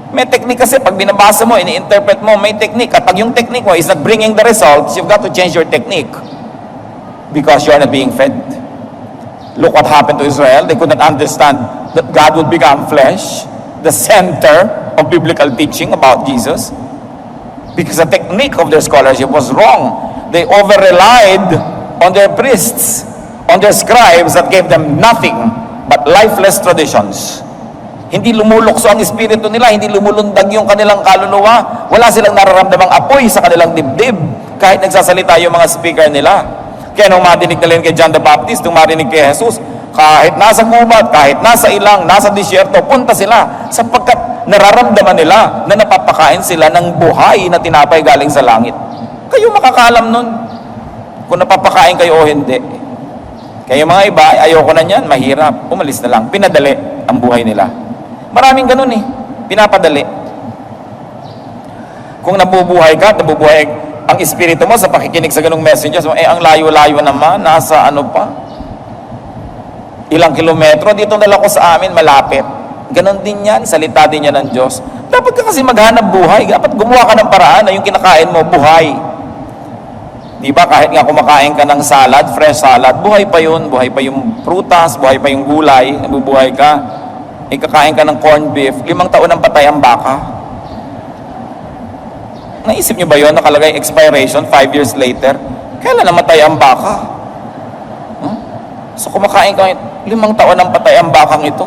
May technique kasi pag binabasa mo, ini-interpret mo, may technique. At pag yung technique mo is not bringing the results, you've got to change your technique. Because you are not being fed. Look what happened to Israel. They could not understand that God would become flesh, the center of biblical teaching about Jesus, because the technique of their scholarship was wrong. They over-relied on their priests, on their scribes that gave them nothing but lifeless traditions. Hindi lumulukso ang espiritu nila, hindi lumulundag yung kanilang kaluluwa. Wala silang nararamdamang apoy sa kanilang dibdib kahit nagsasalita yung mga speaker nila. Kaya nung madinig nila kay John the Baptist, nung marinig kay Jesus, kahit nasa gubat, kahit nasa ilang, nasa disyerto, punta sila sapagkat nararamdaman nila na napapakain sila ng buhay na tinapay galing sa langit. Kayo makakaalam nun kung napapakain kayo o hindi. Kaya mga iba, ayoko na yan, mahirap, umalis na lang, pinadali ang buhay nila. Maraming ganun pinapadali. Kung nabubuhay ka, nabubuhay ang espiritu mo sa pakikinig sa ganung messages mo, ang layo-layo naman, nasa ano pa, ilang kilometro, dito na lang ko sa amin, malapit. Ganon din yan, salita din yan ng Diyos. Dapat ka kasi maghanap buhay, dapat gumawa ka ng paraan na yung kinakain mo, buhay. Di ba, kahit nga kumakain ka ng salad, fresh salad, buhay pa yun, buhay pa yung prutas, buhay pa yung gulay, nabubuhay ka. Kakain ka ng corned beef, 5 taon ang patay ang baka. Naisip niyo ba yun? Nakalagay expiration 5 years later. Kailan namatay ang baka? So kumakain ka, 5 taon ang patay ang bakang ito.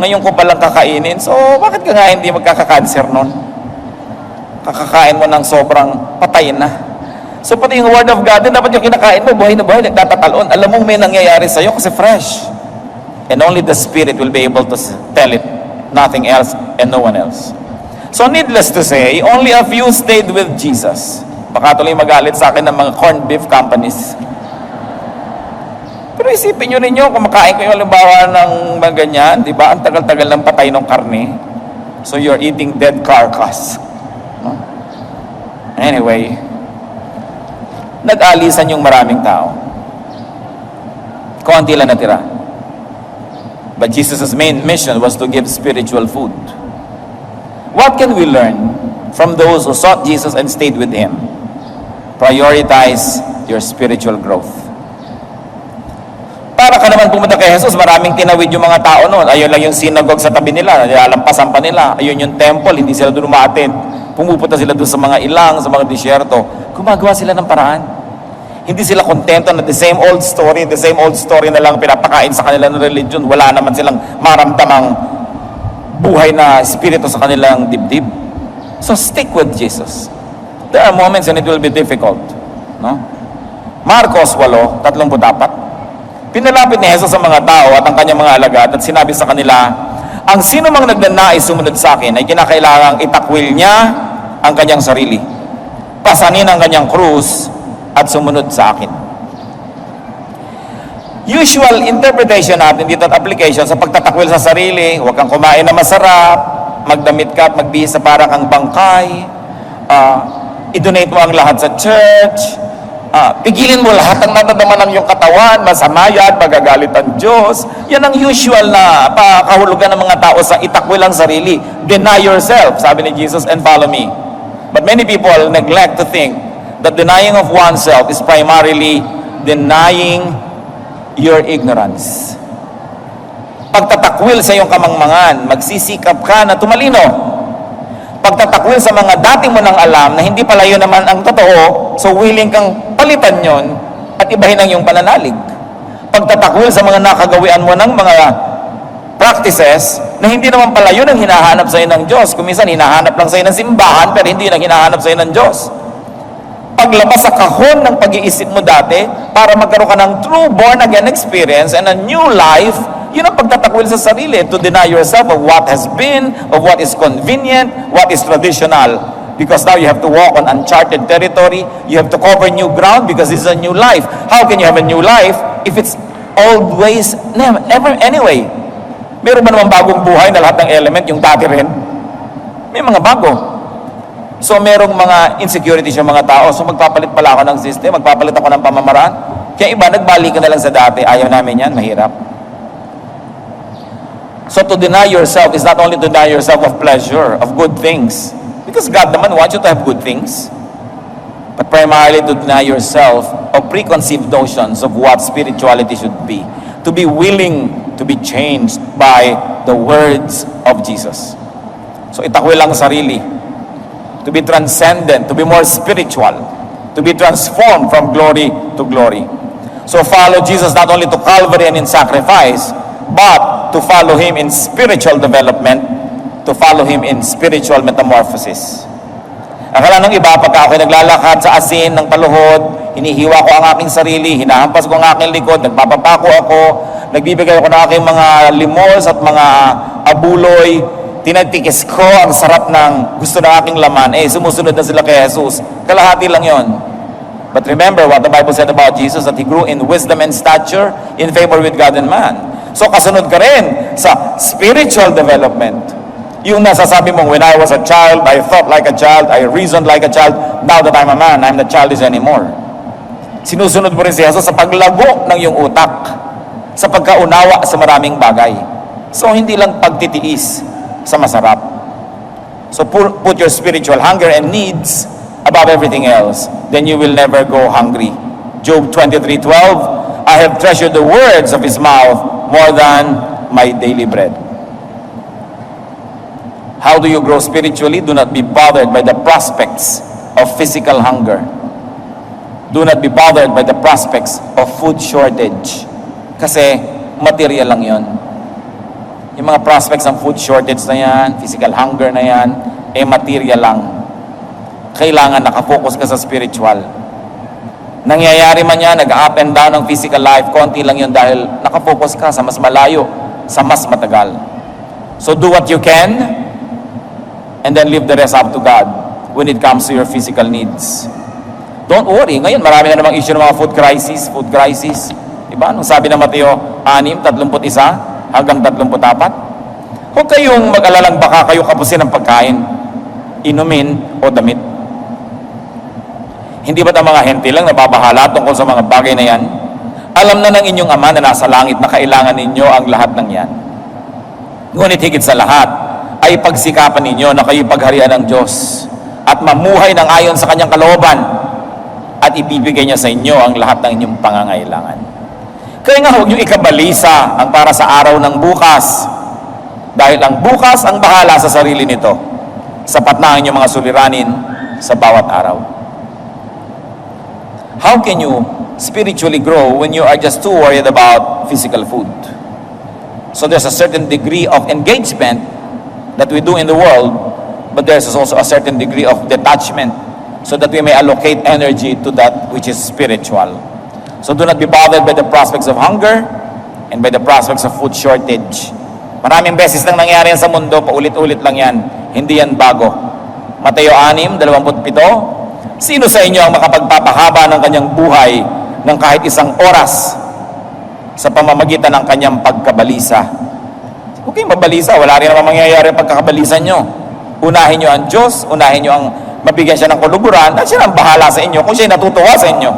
Ngayon ko palang kakainin. So bakit ka nga hindi magkakakanser nun? Kakakain mo ng sobrang patay na. So pati yung word of God, dapat yung kinakain mo, buhay na buhay, nagtatatalon. Alam mo may nangyayari sa'yo kasi fresh. And only the Spirit will be able to tell it. Nothing else and no one else. So needless to say, only a few stayed with Jesus. Baka tuloy magalit sa akin ng mga corned beef companies. Pero isipin nyo rin nyo, kumakain kayo halimbawa ng mga ganyan, di ba? Ang tagal-tagal ng patay ng karne. So you're eating dead carcass. No? Anyway, nag-alisan yung maraming tao. Konti lang natira. But Jesus' main mission was to give spiritual food. What can we learn from those who sought Jesus and stayed with Him? Prioritize your spiritual growth. Para ka naman pumunta kay Jesus, maraming tinawid yung mga tao noon. Ayun lang yung synagogue sa tabi nila, nilalampasan pa nila. Ayun yung temple, hindi sila doon umaattend. Pumupunta sila doon sa mga ilang, sa mga disyerto. Gumagawa sila ng paraan. Hindi sila kontento na the same old story na lang pinapakain sa kanilang religion. Wala naman silang maramdamang buhay na espiritu sa kanilang dibdib. So stick with Jesus. There are moments when it will be difficult. No? Marcos 8:34. Pinalapit ni Jesus sa mga tao at ang kanyang mga alagad at sinabi sa kanila, ang sino mang nagnanais sumunod sa akin ay kinakailangang itakwil niya ang kanyang sarili. Pasanin ang kanyang krus at sumunod sa akin. Usual interpretation natin dito at application sa pagtatakwil sa sarili, huwag kang kumain na masarap, magdamit ka at magbihis sa para kang bangkay, i-donate mo ang lahat sa church, pigilin mo lahat ang nadadama ng iyong katawan, masama yan, magagalit ang Diyos. Yan ang usual na kahulugan ng mga tao sa itakwil ang sarili. Deny yourself, sabi ni Jesus, and follow me. But many people neglect to think that denying of oneself is primarily denying your ignorance. Pagtatakwil sa iyong kamangmangan, magsisikap ka na tumalino. Pagtatakwil sa mga dating mo nang alam na hindi pala yun naman ang totoo, so willing kang palitan yon at ibahin ang iyong pananalig. Pagtatakwil sa mga nakagawian mo ng mga practices na hindi naman pala yun ang hinahanap sa iyo ng Diyos. Kung minsan hinahanap lang sa iyo ng simbahan pero hindi yun ang hinahanap sa iyo ng Diyos. Paglabas sa kahon ng pag-iisip mo dati para magkaroon ka ng true born-again experience and a new life, yun ang pagtatakwil sa sarili, to deny yourself of what has been, of what is convenient, what is traditional. Because now you have to walk on uncharted territory, you have to cover new ground because this is a new life. How can you have a new life if it's old ways? Never anyway. Meron ba naman bagong buhay na lahat ng element, yung dati rin? May mga bago. So merong mga insecurities yung mga tao. So magpapalit pala ako ng system, magpapalit ako ng pamamaraan. Kaya iba, nagbalik ka na lang sa dati. Ayaw namin yan, mahirap. So to deny yourself is not only to deny yourself of pleasure, of good things. Because God naman wants you to have good things. But primarily to deny yourself of preconceived notions of what spirituality should be. to be willing to be changed by the words of Jesus. So itakwil ang sarili, to be transcendent, to be more spiritual, to be transformed from glory to glory. So follow Jesus not only to Calvary and in sacrifice, but to follow Him in spiritual development, to follow Him in spiritual metamorphosis. Akala ng iba, pagka ako'y naglalakad sa asin ng paluhod, hinihiwa ko ang aking sarili, hinahampas ko ang aking likod, nagpapapako ako, nagbibigay ako ng aking mga limos at mga abuloy, tinatikis ko ang sarap ng gusto ng aking laman, sumusunod na sila kay Jesus. Kalahati lang yon. But remember what the Bible said about Jesus, that He grew in wisdom and stature, in favor with God and man. So kasunod ka rin sa spiritual development. Yung nasasabi mong, when I was a child, I thought like a child, I reasoned like a child, now that I'm a man, I'm not childish anymore. Sinusunod mo rin si Jesus sa paglago ng iyong utak, sa pagkaunawa sa maraming bagay. So hindi lang pagtitiis sa masarap. So put your spiritual hunger and needs above everything else, then you will never go hungry. Job 23:12, I have treasured the words of His mouth more than my daily bread. How do you grow spiritually? Do not be bothered by the prospects of physical hunger. Do not be bothered by the prospects of food shortage. Kasi material lang yon. Yung mga prospects ng food shortage na yan, physical hunger na yan, material lang. Kailangan nakafocus ka sa spiritual. Nangyayari man yan, nag-up and down ng physical life, konti lang yun dahil nakafocus ka sa mas malayo, sa mas matagal. So do what you can, and then leave the rest up to God when it comes to your physical needs. Don't worry. Ngayon, marami na namang issue ng mga food crisis. Diba? Nung sabi ng Mateo 6:31 hanggang 34, huwag kayong mag-alalang baka kayo kapusin ng pagkain, inumin o damit. Hindi ba't ang mga hente lang nababahala tungkol sa mga bagay na yan? Alam na ng inyong Ama na nasa langit na kailangan ninyo ang lahat ng yan. Ngunit higit sa lahat, ay pagsikapan ninyo na kayo pagharian ng Diyos at mamuhay ng ayon sa Kanyang kalooban at ibibigay niya sa inyo ang lahat ng inyong pangangailangan. Kaya nga huwag niyo ikabalisa ang para sa araw ng bukas, dahil ang bukas ang bahala sa sarili nito. Sapat na ang inyong mga suliranin sa bawat araw. How can you spiritually grow when you are just too worried about physical food? So there's a certain degree of engagement that we do in the world, but there's also a certain degree of detachment so that we may allocate energy to that which is spiritual. So do not be bothered by the prospects of hunger and by the prospects of food shortage. Maraming beses nang nangyari yan sa mundo, paulit-ulit lang yan. Hindi yan bago. Mateo 6:27, sino sa inyo ang makapagpapahaba ng kanyang buhay ng kahit isang oras sa pamamagitan ng kanyang pagkabalisa? Huwag kayong mabalisa, wala rin naman mangyayari pagkakabalisan nyo. Unahin nyo ang Diyos, unahin nyo ang mabigyan siya ng kuluburan, at siya ang bahala sa inyo kung siya natutuwa sa inyo.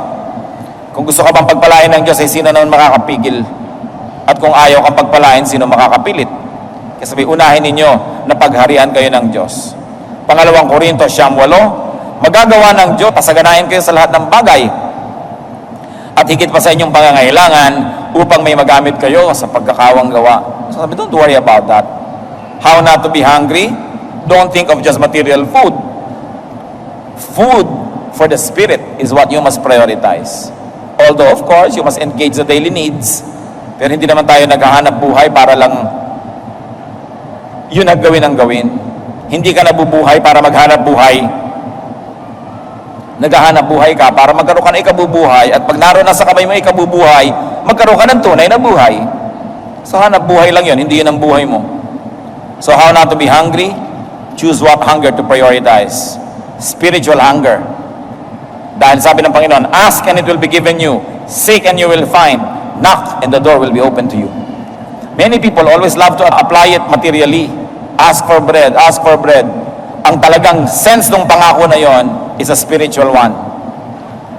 Kung gusto ka bang pagpalain ng Diyos, sino naman makakapigil? At kung ayaw kang pagpalain, sino makakapilit? Kasi sabi, unahin ninyo na pagharian kayo ng Diyos. 2 Korinto 8, magagawa ng Diyos, pasaganahin kayo sa lahat ng bagay, at higit pa sa inyong pangangailangan upang may magamit kayo sa pagkakawang gawa. So sabi, don't worry about that. How not to be hungry? Don't think of just material food. Food for the spirit is what you must prioritize. Although, of course, you must engage the daily needs. Pero hindi naman tayo naghahanap buhay para lang yun ang gawin ang gawin. Hindi ka nabubuhay para maghanap buhay. Naghahanap buhay ka para magkaroon ka ng ikabubuhay, at pag naroon na sa kamay mo ikabubuhay, magkaroon ka ng tunay na buhay. So hanap buhay lang yun, hindi yun ang buhay mo. So how not to be hungry? Choose what hunger to prioritize. Spiritual hunger. Dahil sabi ng Panginoon, ask and it will be given you. Seek and you will find. Knock and the door will be open to you. Many people always love to apply it materially. Ask for bread, ask for bread. Ang talagang sense ng pangako na yon is a spiritual one.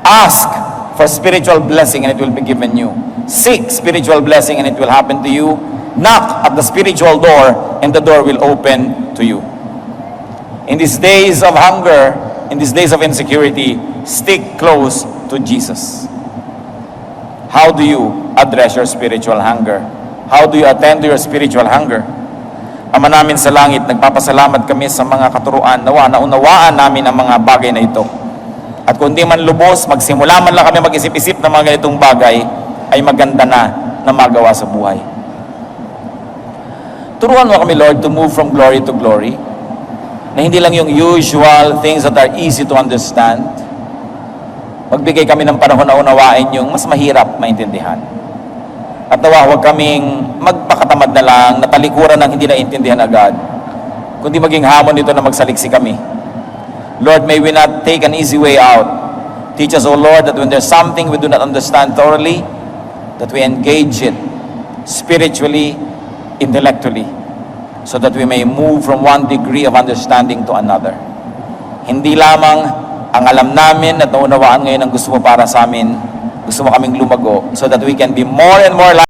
Ask for spiritual blessing and it will be given you. Seek spiritual blessing and it will happen to you. Knock at the spiritual door and the door will open to you. In these days of hunger, in these days of insecurity, stick close to Jesus. How do you address your spiritual hunger? How do you attend to your spiritual hunger? Ama namin sa langit, nagpapasalamat kami sa mga katuruan. Nawa, naunawaan namin ang mga bagay na ito. At kung di man lubos, magsimula man lang kami mag-isip-isip ng mga ganitong bagay, ay maganda na magawa sa buhay. Turuan mo kami, Lord, to move from glory to glory. Na hindi lang yung usual things that are easy to understand. Magbigay kami ng panahon na unawain yung mas mahirap maintindihan. At nawa, huwag kaming magpakatamad na lang, natalikuran ng hindi naintindihan agad, kundi maging hamon nito na magsaliksi kami. Lord, may we not take an easy way out. Teach us, O Lord, that when there's something we do not understand thoroughly, that we engage it spiritually, intellectually, so that we may move from one degree of understanding to another. Hindi lamang ang alam namin at naunawaan ngayon ang gusto mo para sa amin, gusto mo kaming lumago so that we can be more and more like